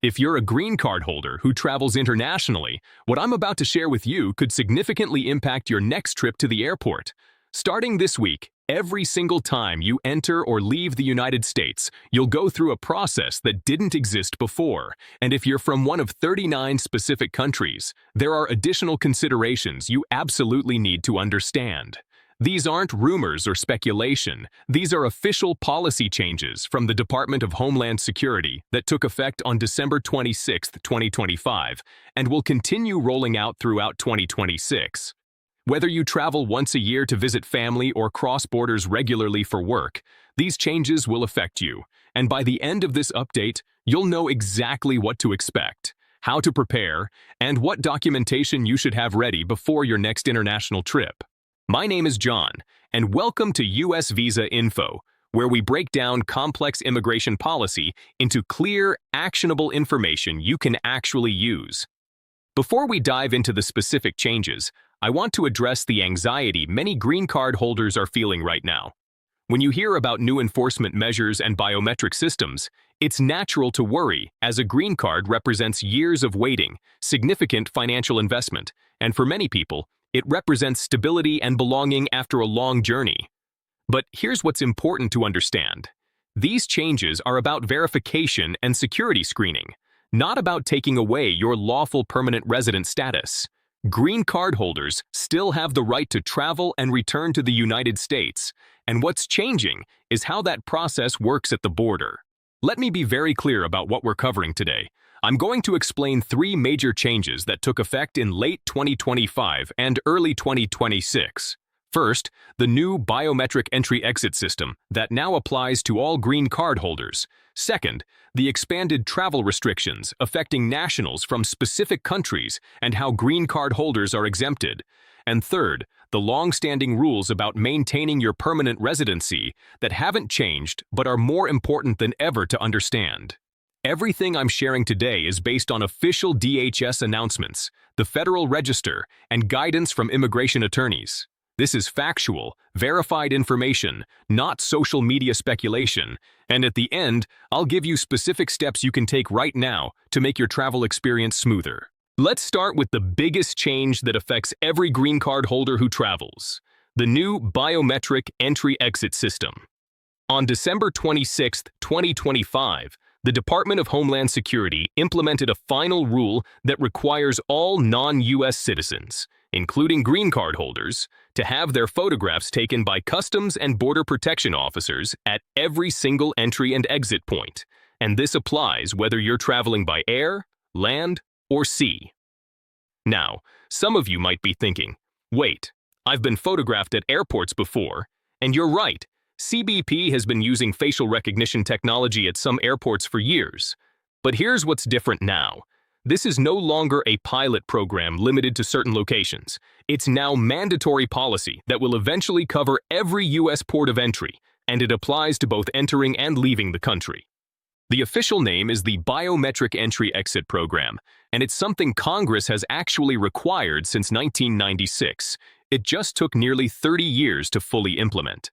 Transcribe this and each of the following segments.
If you're a green card holder who travels internationally, what I'm about to share with you could significantly impact your next trip to the airport. Starting this week, every single time you enter or leave the United States, you'll go through a process that didn't exist before. And if you're from one of 39 specific countries, there are additional considerations you absolutely need to understand. These aren't rumors or speculation. These are official policy changes from the Department of Homeland Security that took effect on December 26, 2025, and will continue rolling out throughout 2026. Whether you travel once a year to visit family or cross borders regularly for work, these changes will affect you. And by the end of this update, you'll know exactly what to expect, how to prepare, and what documentation you should have ready before your next international trip. My name is John, and welcome to US Visa Info, where we break down complex immigration policy into clear, actionable information you can actually use. Before we dive into the specific changes, I want to address the anxiety many green card holders are feeling right now. When you hear about new enforcement measures and biometric systems, it's natural to worry, as a green card represents years of waiting, significant financial investment, and for many people, it represents stability and belonging after a long journey. But here's what's important to understand. These changes are about verification and security screening, not about taking away your lawful permanent resident status. Green card holders still have the right to travel and return to the United States, and what's changing is how that process works at the border. Let me be very clear about what we're covering today. I'm going to explain three major changes that took effect in late 2025 and early 2026. First, the new biometric entry-exit system that now applies to all green card holders. Second, the expanded travel restrictions affecting nationals from specific countries and how green card holders are exempted. And third, the long-standing rules about maintaining your permanent residency that haven't changed but are more important than ever to understand. Everything I'm sharing today is based on official DHS announcements, the Federal Register, and guidance from immigration attorneys. This is factual, verified information, not social media speculation, and at the end, I'll give you specific steps you can take right now to make your travel experience smoother. Let's start with the biggest change that affects every green card holder who travels: the new biometric entry-exit system. On December 26, 2025, the Department of Homeland Security implemented a final rule that requires all non-US citizens, including green card holders, to have their photographs taken by Customs and Border Protection officers at every single entry and exit point. And this applies whether you're traveling by air, land, or sea. Now, some of you might be thinking, wait, I've been photographed at airports before, and you're right. CBP has been using facial recognition technology at some airports for years. But here's what's different now. This is no longer a pilot program limited to certain locations. It's now mandatory policy that will eventually cover every U.S. port of entry, and it applies to both entering and leaving the country. The official name is the Biometric Entry-Exit Program, and it's something Congress has actually required since 1996. It just took nearly 30 years to fully implement.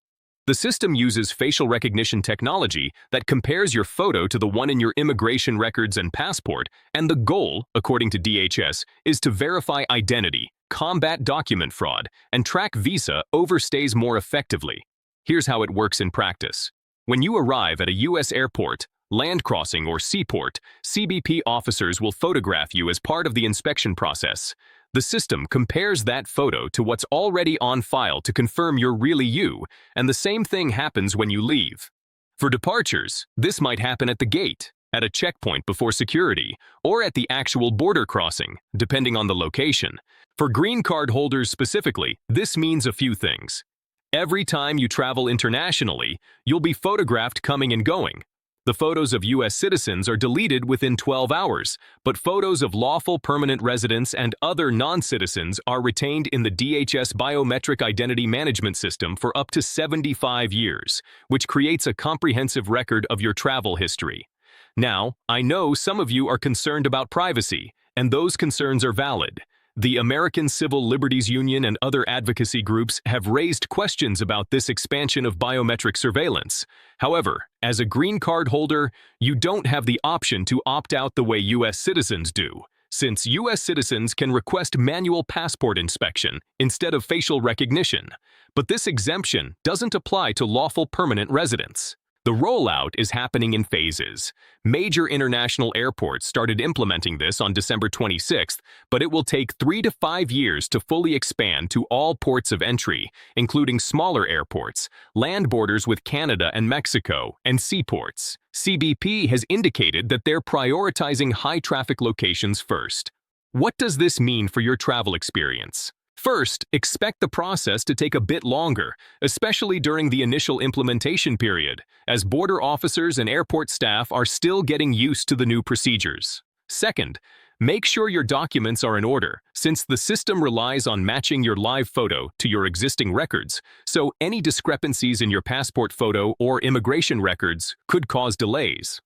The system uses facial recognition technology that compares your photo to the one in your immigration records and passport, and the goal, according to DHS, is to verify identity, combat document fraud, and track visa overstays more effectively. Here's how it works in practice. When you arrive at a U.S. airport, land crossing, or seaport, CBP officers will photograph you as part of the inspection process. The system compares that photo to what's already on file to confirm you're really you, and the same thing happens when you leave. For departures, this might happen at the gate, at a checkpoint before security, or at the actual border crossing, depending on the location. For green card holders specifically, this means a few things. Every time you travel internationally, you'll be photographed coming and going. The photos of U.S. citizens are deleted within 12 hours, but photos of lawful permanent residents and other non-citizens are retained in the DHS Biometric Identity Management System for up to 75 years, which creates a comprehensive record of your travel history. Now, I know some of you are concerned about privacy, and those concerns are valid. The American Civil Liberties Union and other advocacy groups have raised questions about this expansion of biometric surveillance. However, as a green card holder, you don't have the option to opt out the way U.S. citizens do, since U.S. citizens can request manual passport inspection instead of facial recognition. But this exemption doesn't apply to lawful permanent residents. The rollout is happening in phases. Major international airports started implementing this on December 26th, but it will take 3 to 5 years to fully expand to all ports of entry, including smaller airports, land borders with Canada and Mexico, and seaports. CBP has indicated that they're prioritizing high-traffic locations first. What does this mean for your travel experience? First, expect the process to take a bit longer, especially during the initial implementation period, as border officers and airport staff are still getting used to the new procedures. Second, make sure your documents are in order, since the system relies on matching your live photo to your existing records, so any discrepancies in your passport photo or immigration records could cause delays.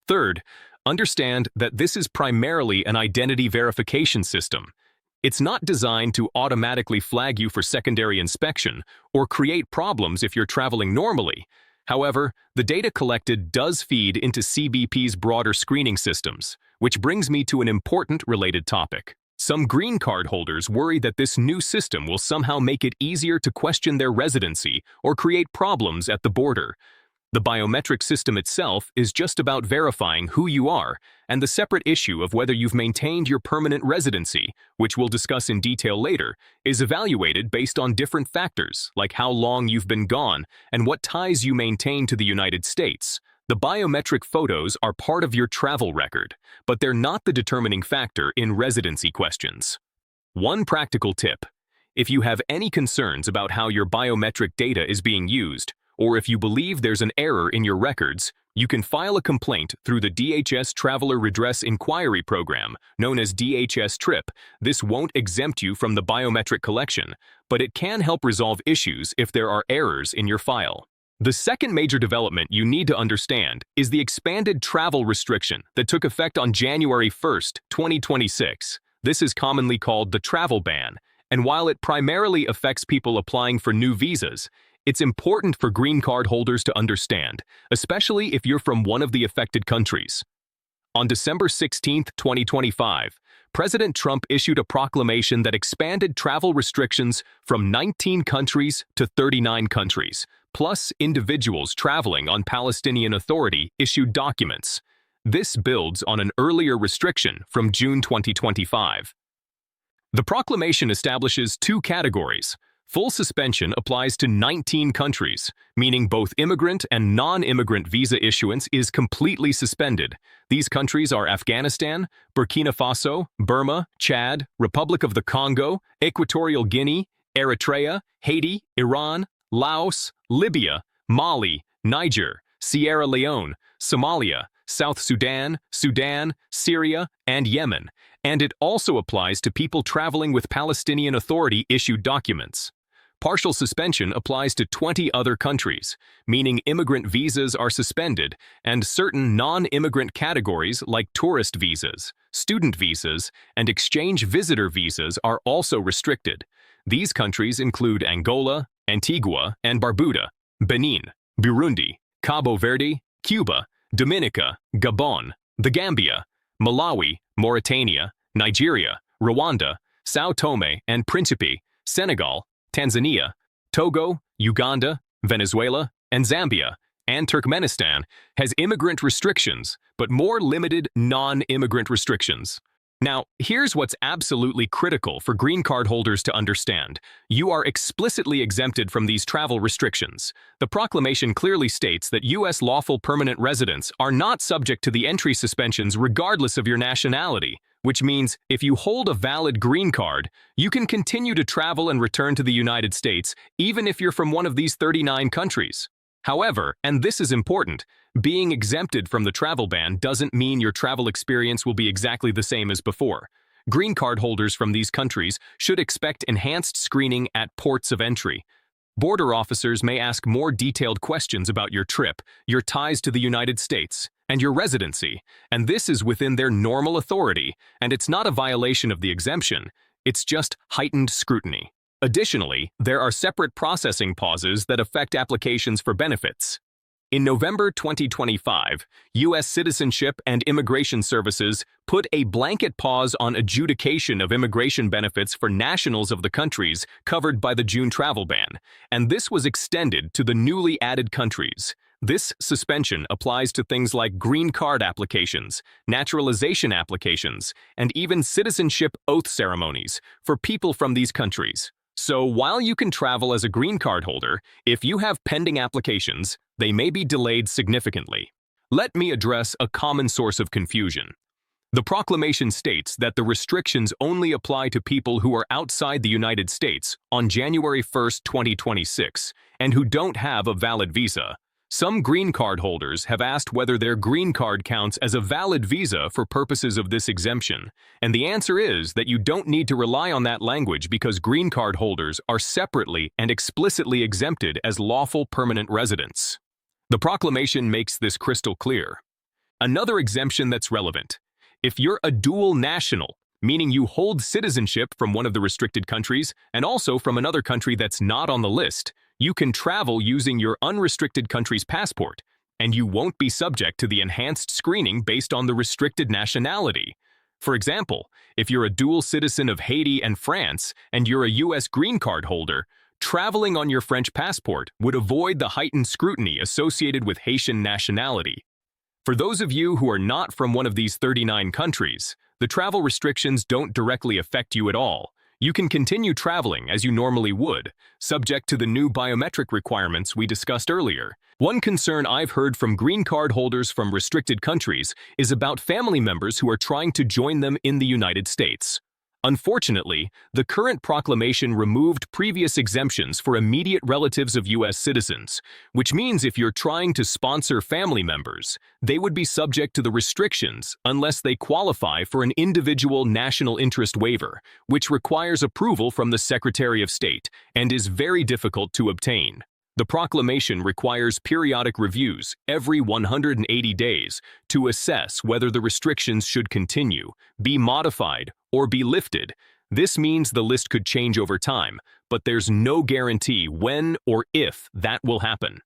Third, understand that this is primarily an identity verification system. It's not designed to automatically flag you for secondary inspection or create problems if you're traveling normally. However, the data collected does feed into CBP's broader screening systems, which brings me to an important related topic. Some green card holders worry that this new system will somehow make it easier to question their residency or create problems at the border. The biometric system itself is just about verifying who you are, and the separate issue of whether you've maintained your permanent residency, which we'll discuss in detail later, is evaluated based on different factors, like how long you've been gone and what ties you maintain to the United States. The biometric photos are part of your travel record, but they're not the determining factor in residency questions. One practical tip: if you have any concerns about how your biometric data is being used, or if you believe there's an error in your records, you can file a complaint through the DHS Traveler Redress Inquiry Program, known as DHS TRIP. This won't exempt you from the biometric collection, but it can help resolve issues if there are errors in your file. The second major development you need to understand is the expanded travel restriction that took effect on January 1st, 2026. This is commonly called the travel ban, and while it primarily affects people applying for new visas, it's important for green card holders to understand, especially if you're from one of the affected countries. On December 16, 2025, President Trump issued a proclamation that expanded travel restrictions from 19 countries to 39 countries, plus individuals traveling on Palestinian Authority-issued documents. This builds on an earlier restriction from June 2025. The proclamation establishes two categories. Full suspension applies to 19 countries, meaning both immigrant and non-immigrant visa issuance is completely suspended. These countries are Afghanistan, Burkina Faso, Burma, Chad, Republic of the Congo, Equatorial Guinea, Eritrea, Haiti, Iran, Laos, Libya, Mali, Niger, Sierra Leone, Somalia, South Sudan, Syria, and Yemen, and it also applies to people traveling with Palestinian Authority-issued documents. Partial suspension applies to 20 other countries, meaning immigrant visas are suspended, and certain non-immigrant categories like tourist visas, student visas, and exchange visitor visas are also restricted. These countries include Angola, Antigua and Barbuda, Benin, Burundi, Cabo Verde, Cuba, Dominica, Gabon, the Gambia, Malawi, Mauritania, Nigeria, Rwanda, São Tomé and Príncipe, Senegal, Tanzania, Togo, Uganda, Venezuela, and Zambia, and Turkmenistan has immigrant restrictions, but more limited non-immigrant restrictions. Now, here's what's absolutely critical for green card holders to understand. You are explicitly exempted from these travel restrictions. The proclamation clearly states that U.S. lawful permanent residents are not subject to the entry suspensions regardless of your nationality, which means if you hold a valid green card, you can continue to travel and return to the United States even if you're from one of these 39 countries. However, and this is important, being exempted from the travel ban doesn't mean your travel experience will be exactly the same as before. Green card holders from these countries should expect enhanced screening at ports of entry. Border officers may ask more detailed questions about your trip, your ties to the United States, and your residency, and this is within their normal authority, and it's not a violation of the exemption. It's just heightened scrutiny. Additionally, there are separate processing pauses that affect applications for benefits. In November 2025, U.S. Citizenship and Immigration Services put a blanket pause on adjudication of immigration benefits for nationals of the countries covered by the June travel ban, and this was extended to the newly added countries. This suspension applies to things like green card applications, naturalization applications, and even citizenship oath ceremonies for people from these countries. So while you can travel as a green card holder, if you have pending applications, they may be delayed significantly. Let me address a common source of confusion. The proclamation states that the restrictions only apply to people who are outside the United States on January 1, 2026, and who don't have a valid visa. Some green card holders have asked whether their green card counts as a valid visa for purposes of this exemption, and the answer is that you don't need to rely on that language because green card holders are separately and explicitly exempted as lawful permanent residents. The proclamation makes this crystal clear. Another exemption that's relevant: if you're a dual national, meaning you hold citizenship from one of the restricted countries and also from another country that's not on the list, you can travel using your unrestricted country's passport, and you won't be subject to the enhanced screening based on the restricted nationality. For example, if you're a dual citizen of Haiti and France and you're a U.S. green card holder, traveling on your French passport would avoid the heightened scrutiny associated with Haitian nationality. For those of you who are not from one of these 39 countries, the travel restrictions don't directly affect you at all. You can continue traveling as you normally would, subject to the new biometric requirements we discussed earlier. One concern I've heard from green card holders from restricted countries is about family members who are trying to join them in the United States. Unfortunately, the current proclamation removed previous exemptions for immediate relatives of U.S. citizens, which means if you're trying to sponsor family members, they would be subject to the restrictions unless they qualify for an individual national interest waiver, which requires approval from the Secretary of State and is very difficult to obtain. The proclamation requires periodic reviews every 180 days to assess whether the restrictions should continue, be modified, or be lifted. This means the list could change over time, but there's no guarantee when or if that will happen.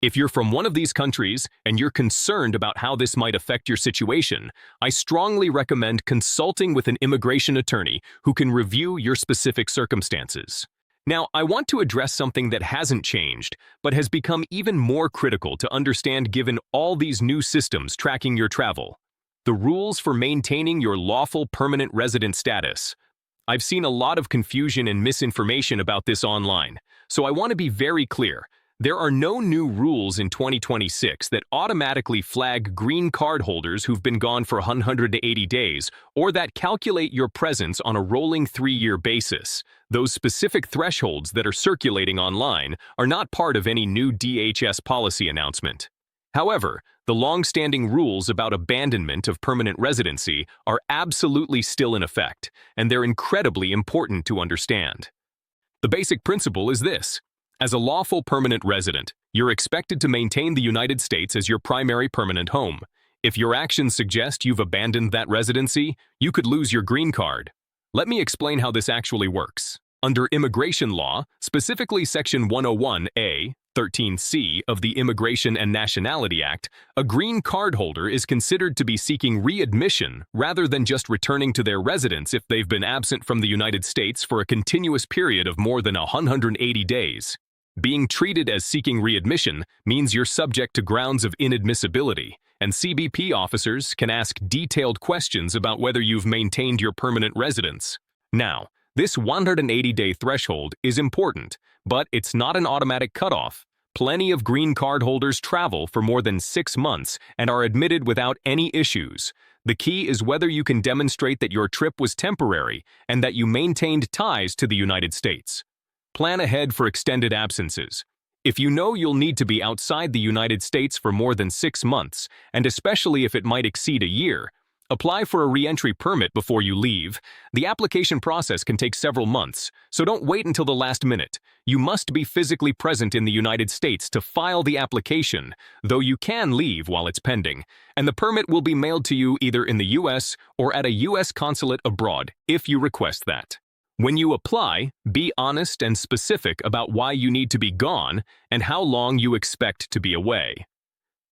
If you're from one of these countries and you're concerned about how this might affect your situation, I strongly recommend consulting with an immigration attorney who can review your specific circumstances. Now, I want to address something that hasn't changed, but has become even more critical to understand given all these new systems tracking your travel: the rules for maintaining your lawful permanent resident status. I've seen a lot of confusion and misinformation about this online, so I want to be very clear. There are no new rules in 2026 that automatically flag green card holders who've been gone for 180 days or that calculate your presence on a rolling 3-year basis. Those specific thresholds that are circulating online are not part of any new DHS policy announcement. However, the long-standing rules about abandonment of permanent residency are absolutely still in effect, and they're incredibly important to understand. The basic principle is this: as a lawful permanent resident, you're expected to maintain the United States as your primary permanent home. If your actions suggest you've abandoned that residency, you could lose your green card. Let me explain how this actually works. Under immigration law, specifically Section 101A, 13C of the Immigration and Nationality Act, a green card holder is considered to be seeking readmission rather than just returning to their residence if they've been absent from the United States for a continuous period of more than 180 days. Being treated as seeking readmission means you're subject to grounds of inadmissibility, and CBP officers can ask detailed questions about whether you've maintained your permanent residence. Now, this 180-day threshold is important, but it's not an automatic cutoff. Plenty of green card holders travel for more than 6 months and are admitted without any issues. The key is whether you can demonstrate that your trip was temporary and that you maintained ties to the United States. Plan ahead for extended absences. If you know you'll need to be outside the United States for more than 6 months, and especially if it might exceed a year, apply for a re-entry permit before you leave. The application process can take several months, so don't wait until the last minute. You must be physically present in the United States to file the application, though you can leave while it's pending, and the permit will be mailed to you either in the U.S. or at a U.S. consulate abroad if you request that. When you apply, be honest and specific about why you need to be gone and how long you expect to be away.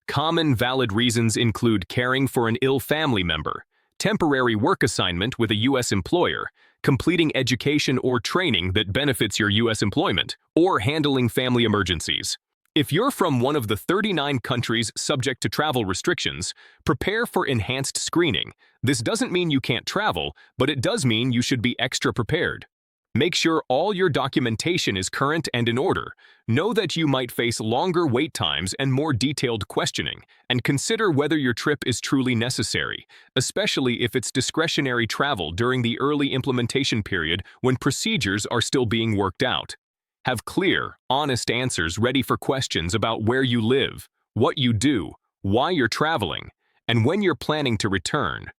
Common valid reasons include caring for an ill family member, temporary work assignment with a U.S. employer, completing education or training that benefits your U.S. employment, or handling family emergencies. If you're from one of the 39 countries subject to travel restrictions, prepare for enhanced screening. This doesn't mean you can't travel, but it does mean you should be extra prepared. Make sure all your documentation is current and in order. Know that you might face longer wait times and more detailed questioning, and consider whether your trip is truly necessary, especially if it's discretionary travel during the early implementation period when procedures are still being worked out. Have clear, honest answers ready for questions about where you live, what you do, why you're traveling, and when you're planning to return.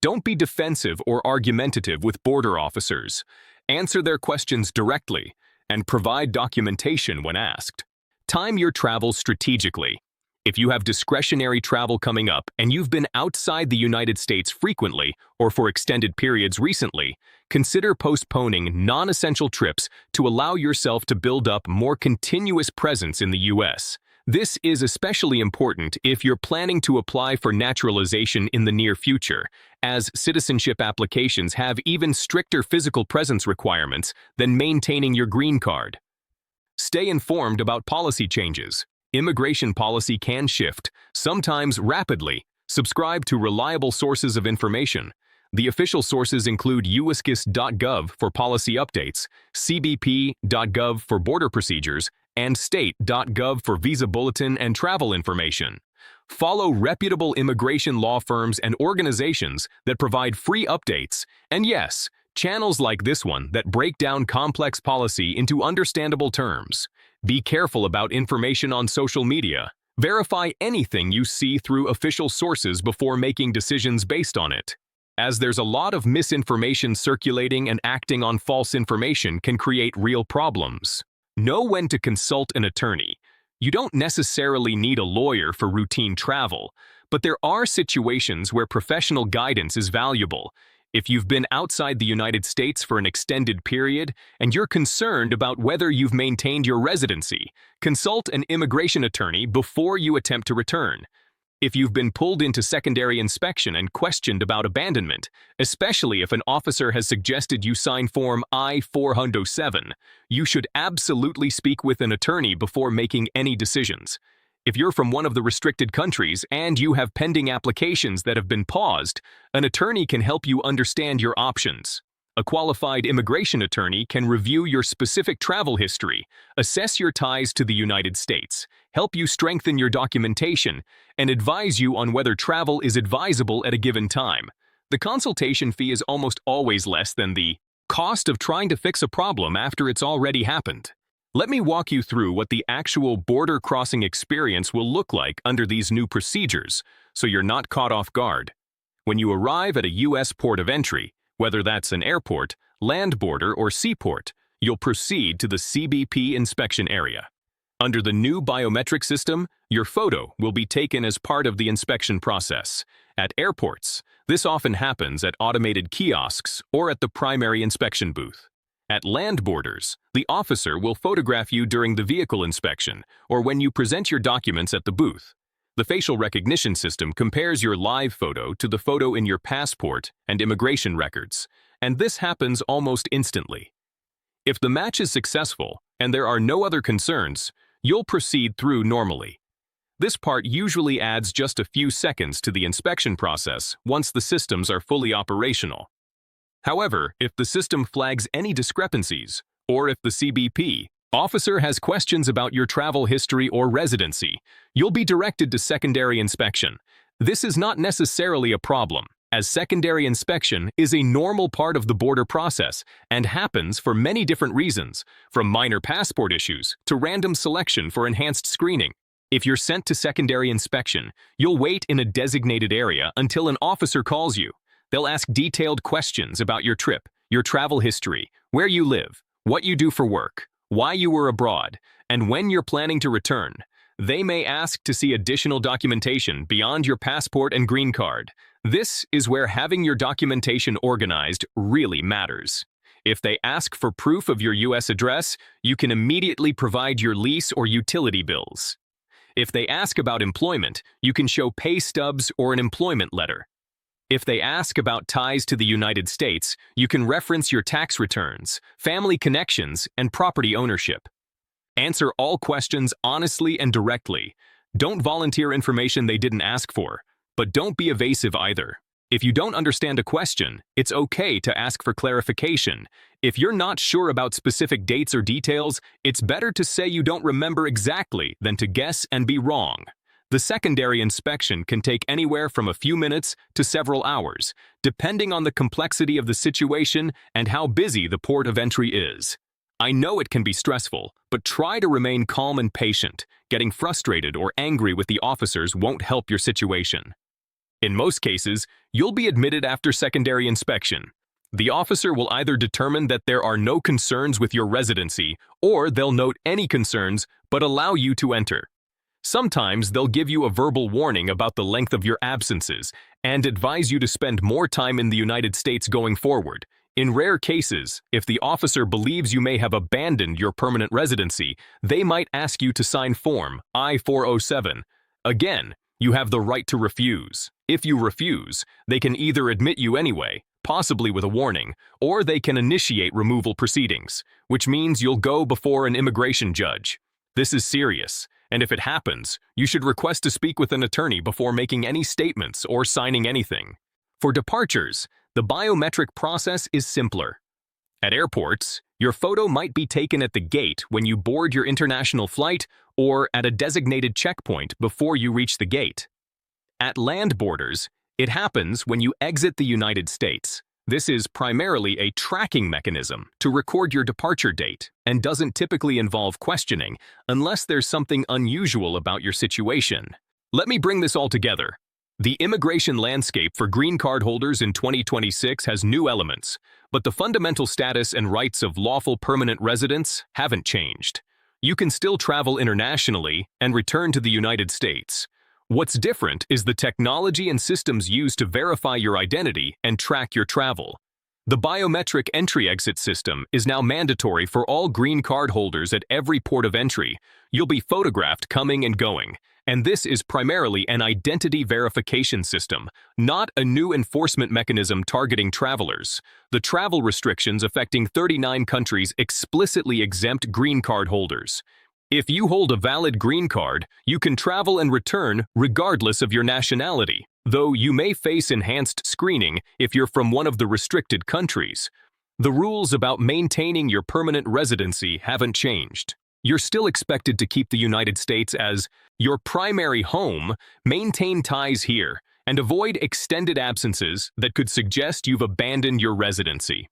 Don't be defensive or argumentative with border officers. Answer their questions directly and provide documentation when asked. Time your travel strategically. If you have discretionary travel coming up and you've been outside the United States frequently or for extended periods recently, consider postponing non-essential trips to allow yourself to build up more continuous presence in the U.S. This is especially important if you're planning to apply for naturalization in the near future, as citizenship applications have even stricter physical presence requirements than maintaining your green card. Stay informed about policy changes. Immigration policy can shift, sometimes rapidly. Subscribe to reliable sources of information. The official sources include uscis.gov for policy updates, cbp.gov for border procedures, and state.gov for visa bulletin and travel information. Follow reputable immigration law firms and organizations that provide free updates, and yes, channels like this one that break down complex policy into understandable terms. Be careful about information on social media. Verify anything you see through official sources before making decisions based on it, as there's a lot of misinformation circulating, and acting on false information can create real problems. Know when to consult an attorney. You don't necessarily need a lawyer for routine travel, but there are situations where professional guidance is valuable. If you've been outside the United States for an extended period and you're concerned about whether you've maintained your residency, consult an immigration attorney before you attempt to return. If you've been pulled into secondary inspection and questioned about abandonment, especially if an officer has suggested you sign Form I-407, you should absolutely speak with an attorney before making any decisions. If you're from one of the restricted countries and you have pending applications that have been paused, an attorney can help you understand your options. A qualified immigration attorney can review your specific travel history, assess your ties to the United States, help you strengthen your documentation, and advise you on whether travel is advisable at a given time. The consultation fee is almost always less than the cost of trying to fix a problem after it's already happened. Let me walk you through what the actual border crossing experience will look like under these new procedures, so you're not caught off guard. When you arrive at a U.S. port of entry, whether that's an airport, land border, or seaport, you'll proceed to the CBP inspection area. Under the new biometric system, your photo will be taken as part of the inspection process. At airports, this often happens at automated kiosks or at the primary inspection booth. At land borders, the officer will photograph you during the vehicle inspection or when you present your documents at the booth. The facial recognition system compares your live photo to the photo in your passport and immigration records, and this happens almost instantly. If the match is successful and there are no other concerns, you'll proceed through normally. This part usually adds just a few seconds to the inspection process once the systems are fully operational. However, if the system flags any discrepancies, or if the CBP officer has questions about your travel history or residency, you'll be directed to secondary inspection. This is not necessarily a problem, as secondary inspection is a normal part of the border process and happens for many different reasons, from minor passport issues to random selection for enhanced screening. If you're sent to secondary inspection, you'll wait in a designated area until an officer calls you. They'll ask detailed questions about your trip, your travel history, where you live, what you do for work, why you were abroad, and when you're planning to return. They may ask to see additional documentation beyond your passport and green card. This is where having your documentation organized really matters. If they ask for proof of your U.S. address, you can immediately provide your lease or utility bills. If they ask about employment, you can show pay stubs or an employment letter. If they ask about ties to the United States, you can reference your tax returns, family connections, and property ownership. Answer all questions honestly and directly. Don't volunteer information they didn't ask for, but don't be evasive either. If you don't understand a question, it's okay to ask for clarification. If you're not sure about specific dates or details, it's better to say you don't remember exactly than to guess and be wrong. The secondary inspection can take anywhere from a few minutes to several hours, depending on the complexity of the situation and how busy the port of entry is. I know it can be stressful, but try to remain calm and patient. Getting frustrated or angry with the officers won't help your situation. In most cases, you'll be admitted after secondary inspection. The officer will either determine that there are no concerns with your residency, or they'll note any concerns but allow you to enter. Sometimes they'll give you a verbal warning about the length of your absences and advise you to spend more time in the United States going forward. In rare cases, if the officer believes you may have abandoned your permanent residency, they might ask you to sign Form I-407. Again, you have the right to refuse. If you refuse, they can either admit you anyway, possibly with a warning, or they can initiate removal proceedings, which means you'll go before an immigration judge. This is serious, and if it happens, you should request to speak with an attorney before making any statements or signing anything. For departures, the biometric process is simpler. At airports, your photo might be taken at the gate when you board your international flight or at a designated checkpoint before you reach the gate. At land borders, it happens when you exit the United States. This is primarily a tracking mechanism to record your departure date and doesn't typically involve questioning unless there's something unusual about your situation. Let me bring this all together. The immigration landscape for green card holders in 2026 has new elements, but the fundamental status and rights of lawful permanent residents haven't changed. You can still travel internationally and return to the United States. What's different is the technology and systems used to verify your identity and track your travel. The biometric entry-exit system is now mandatory for all green card holders at every port of entry. You'll be photographed coming and going, and this is primarily an identity verification system, not a new enforcement mechanism targeting travelers. The travel restrictions affecting 39 countries explicitly exempt green card holders. If you hold a valid green card, you can travel and return regardless of your nationality, though you may face enhanced screening if you're from one of the restricted countries. The rules about maintaining your permanent residency haven't changed. You're still expected to keep the United States as your primary home, maintain ties here, and avoid extended absences that could suggest you've abandoned your residency.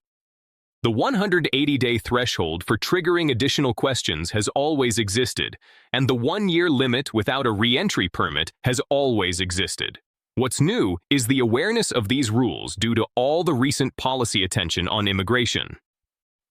The 180-day threshold for triggering additional questions has always existed, and the 1-year limit without a re-entry permit has always existed. What's new is the awareness of these rules due to all the recent policy attention on immigration.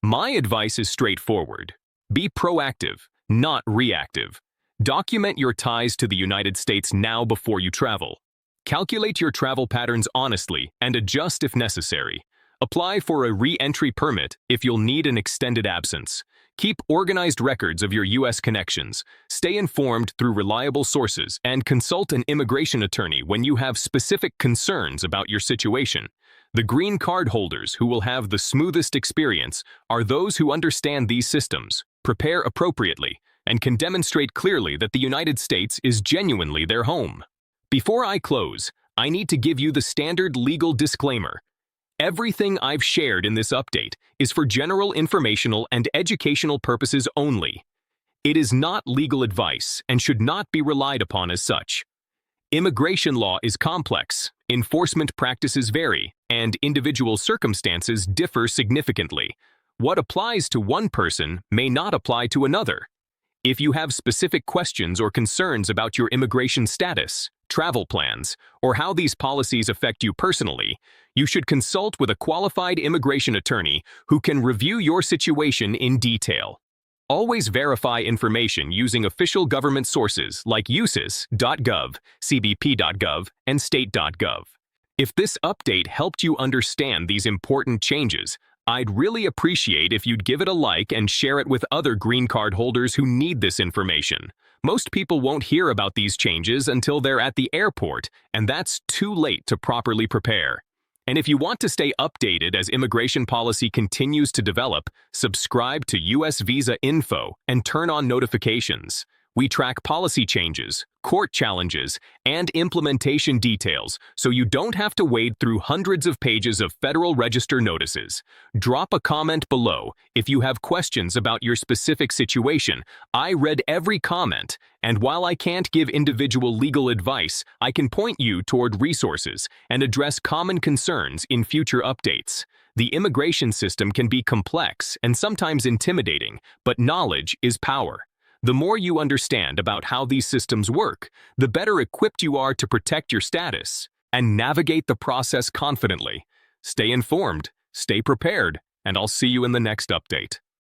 My advice is straightforward. Be proactive, not reactive. Document your ties to the United States now before you travel. Calculate your travel patterns honestly and adjust if necessary. Apply for a re-entry permit if you'll need an extended absence. Keep organized records of your U.S. connections. Stay informed through reliable sources and consult an immigration attorney when you have specific concerns about your situation. The green card holders who will have the smoothest experience are those who understand these systems, prepare appropriately, and can demonstrate clearly that the United States is genuinely their home. Before I close, I need to give you the standard legal disclaimer. Everything I've shared in this update is for general informational and educational purposes only. It is not legal advice and should not be relied upon as such. Immigration law is complex, enforcement practices vary, and individual circumstances differ significantly. What applies to one person may not apply to another. If you have specific questions or concerns about your immigration status, travel plans, or how these policies affect you personally, you should consult with a qualified immigration attorney who can review your situation in detail. Always verify information using official government sources like usis.gov, cbp.gov, and state.gov. If this update helped you understand these important changes, I'd really appreciate if you'd give it a like and share it with other green card holders who need this information. Most people won't hear about these changes until they're at the airport, and that's too late to properly prepare. And if you want to stay updated as immigration policy continues to develop, subscribe to US Visa Info and turn on notifications. We track policy changes, court challenges, and implementation details, so you don't have to wade through hundreds of pages of Federal Register notices. Drop a comment below if you have questions about your specific situation. I read every comment, and while I can't give individual legal advice, I can point you toward resources and address common concerns in future updates. The immigration system can be complex and sometimes intimidating, but knowledge is power. The more you understand about how these systems work, the better equipped you are to protect your status and navigate the process confidently. Stay informed, stay prepared, and I'll see you in the next update.